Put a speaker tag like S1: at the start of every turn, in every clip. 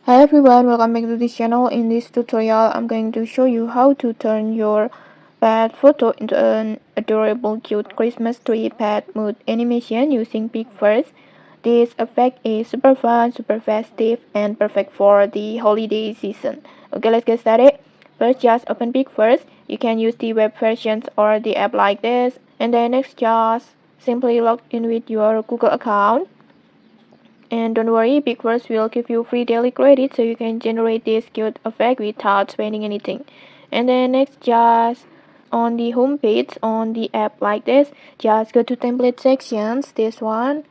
S1: Hi everyone, welcome back to this channel. In this tutorial, I'm going to show you how to turn your pet photo into an adorable cute Christmas tree pet mood animation using PixVerse. This effect is super fun, super festive, and perfect for the holiday season. Okay, let's get started. First, just open PixVerse. You can use the web versions or the app like this. And then next, just simply log in with your Google account. And don't worry, PixVerse will give you free daily credit so you can generate this cute effect without spending anything. And then next, just on the home page on the app like this, just go to template sections, this one,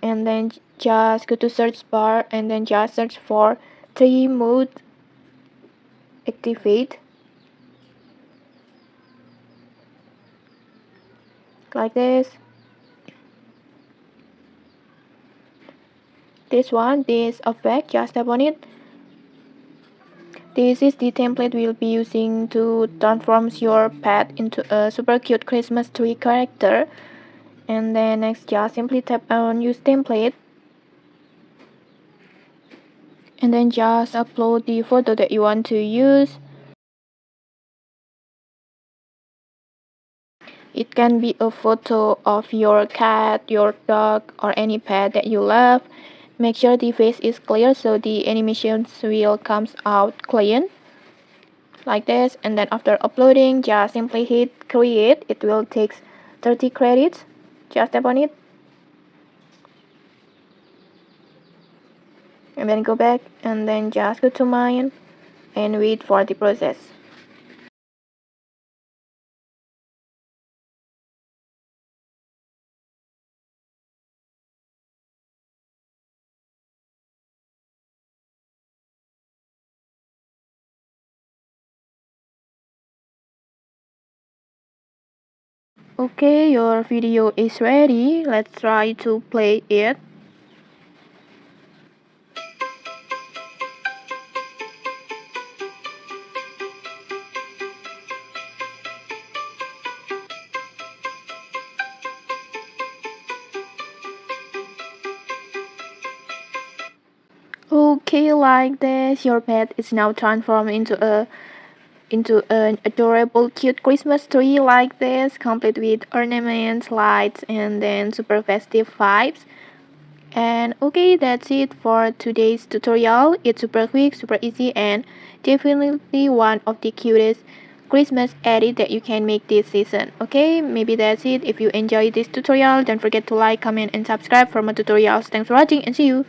S1: and then just go to search bar and then just search for tree mode activate like this. This one, this effect, just tap on it. This is the template we'll be using to transform your pet into a super cute Christmas tree character. And then next, just simply tap on use template. And then just upload the photo that you want to use. It can be a photo of your cat, your dog, or any pet that you love. Make sure the face is clear so the animations will come out clean. Like this, and then after uploading just simply hit create. It will take 30 credits. Just tap on it and then go back and then just go to mine and wait for the process. Okay, your video is ready. Let's try to play it. Okay, like this, your pet is now transformed into an adorable cute Christmas tree like this, complete with ornaments, lights, and then super festive vibes. And okay, that's it for today's tutorial. It's super quick, super easy, and definitely one of the cutest Christmas edit that you can make this season. Okay, maybe that's it. If you enjoyed this tutorial, don't forget to like, comment, and subscribe for more tutorials. Thanks for watching and see you.